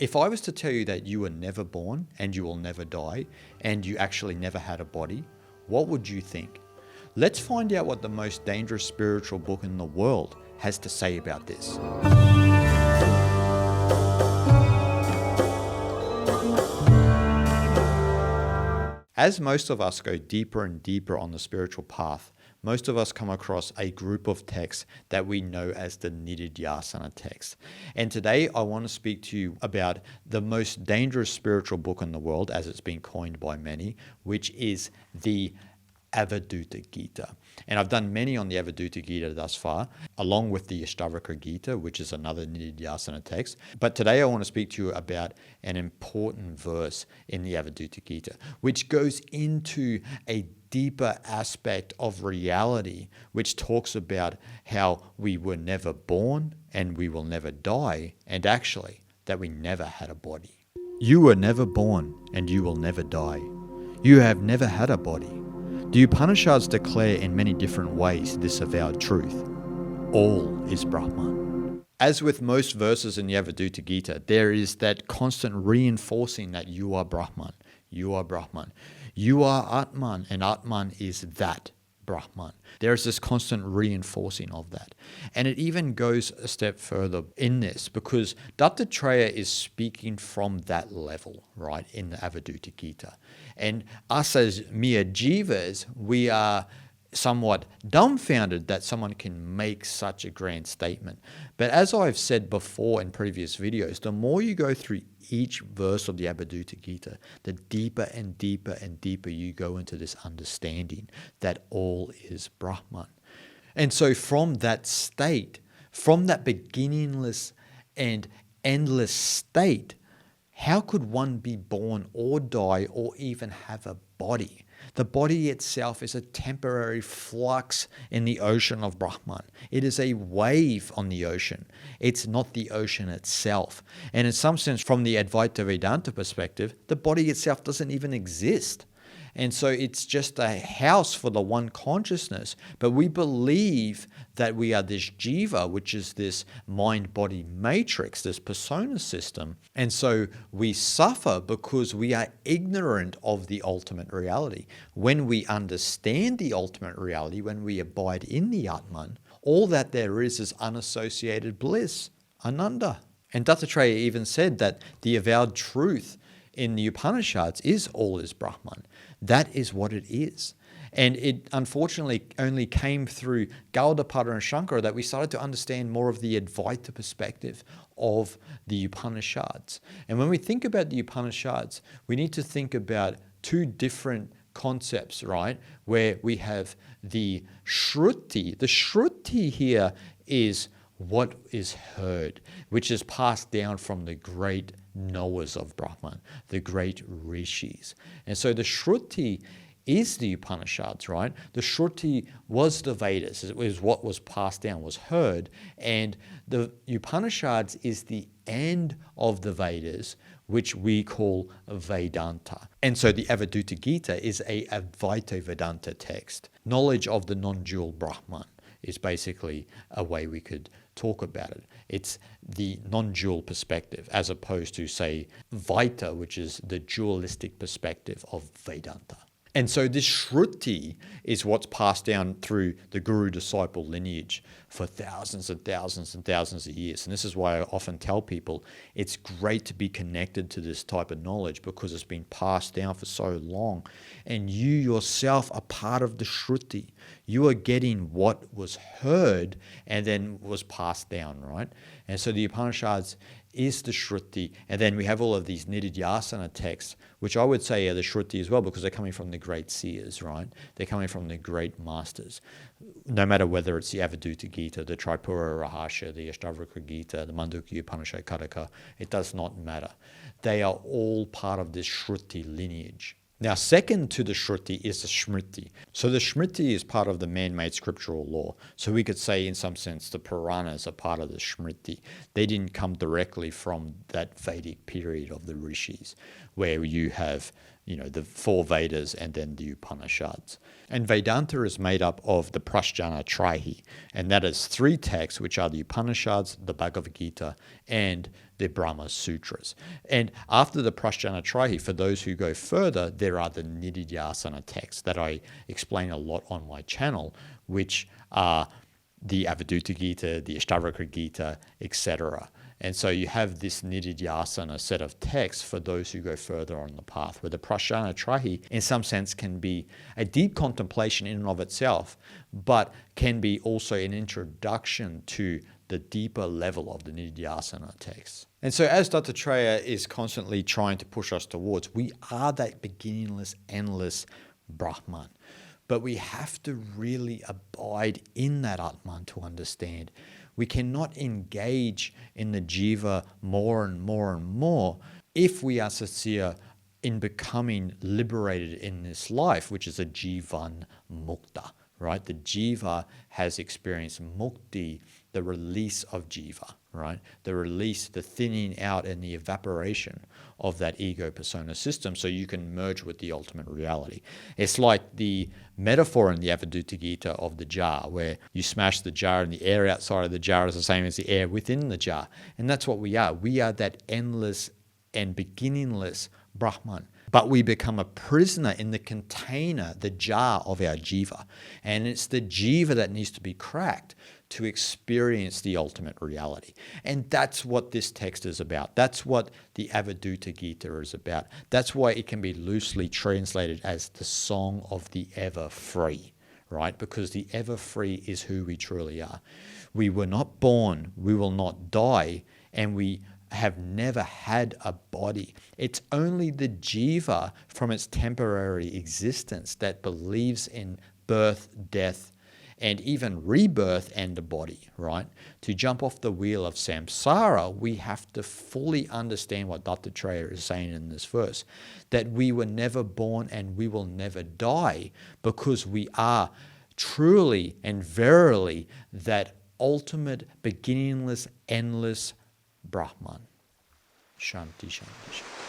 If I was to tell you that you were never born and you will never die and you actually never had a body, what would you think? Let's find out what the most dangerous spiritual book in the world has to say about this. As most of us go deeper and deeper on the spiritual path, most of us come across a group of texts that we know as the Nididhyasana texts. And today I want to speak to you about the most dangerous spiritual book in the world, as it's been coined by many, which is the Avadhuta Gita. And I've done many on the Avadhuta Gita thus far, along with the Avadhuta Gita, which is another Nididhyasana text. But today I want to speak to you about an important verse in the Avadhuta Gita, which goes into a deeper aspect of reality, which talks about how we were never born and we will never die, and actually that we never had a body. You were never born and you will never die. You have never had a body. The Upanishads declare in many different ways this avowed truth. All is Brahman. As with most verses in the Avadhuta Gita, there is that constant reinforcing that you are Brahman. You are Brahman. You are Atman, and Atman is that Brahman. There is this constant reinforcing of that. And it even goes a step further in this, because Dattatreya is speaking from that level, right, in the Avadhuta Gita. And us as mere jivas, we are somewhat dumbfounded that someone can make such a grand statement. But as I've said before in previous videos, the more you go through each verse of the Avadhuta Gita, the deeper and deeper and deeper you go into this understanding that all is Brahman. And so from that state, from that beginningless and endless state, how could one be born or die or even have a body? The body itself is a temporary flux in the ocean of Brahman. It is a wave on the ocean. It's not the ocean itself. And in some sense, from the Advaita Vedanta perspective, the body itself doesn't even exist. And so it's just a house for the one consciousness. But we believe that we are this jiva, which is this mind-body matrix, this persona system. And so we suffer because we are ignorant of the ultimate reality. When we understand the ultimate reality, when we abide in the Atman, all that there is unassociated bliss, Ananda. And Dattatreya even said that the avowed truth in the Upanishads is all is Brahman. That is what it is. And it unfortunately only came through Gaudapada and Shankara that we started to understand more of the Advaita perspective of the Upanishads. And when we think about the Upanishads, we need to think about two different concepts, right? Where we have the Shruti. The Shruti here is what is heard, which is passed down from the great knowers of Brahman, the great rishis. And so the Shruti is the Upanishads, right? The Shruti was the Vedas. It was what was passed down, was heard. And the Upanishads is the end of the Vedas, which we call Vedanta. And so the Avadhuta Gita is a Advaita Vedanta text. Knowledge of the non-dual Brahman is basically a way we could talk about it. It's the non-dual perspective as opposed to, say, Vaita, which is the dualistic perspective of Vedanta. And so this Shruti is what's passed down through the guru-disciple lineage for thousands and thousands and thousands of years. And this is why I often tell people it's great to be connected to this type of knowledge because it's been passed down for so long. And you yourself are part of the Shruti. You are getting what was heard and then was passed down, right? And so the Upanishads is the Shruti. And then we have all of these Nididhyasana texts, which I would say are the Shruti as well, because they're coming from the great seers, right? They're coming from the great masters. No matter whether it's the Avadhuta Gita, the Tripura Rahasya, the Ashtavakra Gita, the Mandukya Upanishad Kataka, it does not matter. They are all part of this Shruti lineage. Now, second to the Shruti is the Smriti. So the Smriti is part of the man-made scriptural law. So we could say, in some sense, the Puranas are part of the Smriti. They didn't come directly from that Vedic period of the rishis, where you have, the four Vedas and then the Upanishads. And Vedanta is made up of the Prasjana Traihi, and that is three texts, which are the Upanishads, the Bhagavad Gita, and the Brahma Sutras. And after the Prasthanatrahi, for those who go further, there are the Nididhyasana texts that I explain a lot on my channel, which are the Avadhuta Gita, the Ashtavakra Gita, etc. And so you have this Nididhyasana set of texts for those who go further on the path, where the Prasthanatrahi, in some sense, can be a deep contemplation in and of itself, but can be also an introduction to the deeper level of the Nididhyasana texts. And so as Dattatreya is constantly trying to push us towards, we are that beginningless, endless Brahman. But we have to really abide in that Atman to understand. We cannot engage in the jiva more and more and more if we are sincere in becoming liberated in this life, which is a jivan mukta, right? The jiva has experienced mukti, the release of jiva, right? The release, the thinning out and the evaporation of that ego persona system so you can merge with the ultimate reality. It's like the metaphor in the Avadhuta Gita of the jar, where you smash the jar and the air outside of the jar is the same as the air within the jar. And that's what we are. We are that endless and beginningless Brahman. But we become a prisoner in the container, the jar of our jiva. And it's the jiva that needs to be cracked to experience the ultimate reality. And that's what this text is about. That's what the Avadhuta Gita is about. That's why it can be loosely translated as the song of the ever free, right? Because the ever free is who we truly are. We were not born, we will not die, and we have never had a body. It's only the jiva from its temporary existence that believes in birth, death, and even rebirth and a body, right? To jump off the wheel of samsara, we have to fully understand what Dattatreya is saying in this verse, that we were never born and we will never die because we are truly and verily that ultimate, beginningless, endless Brahman. Shanti, Shanti, Shanti.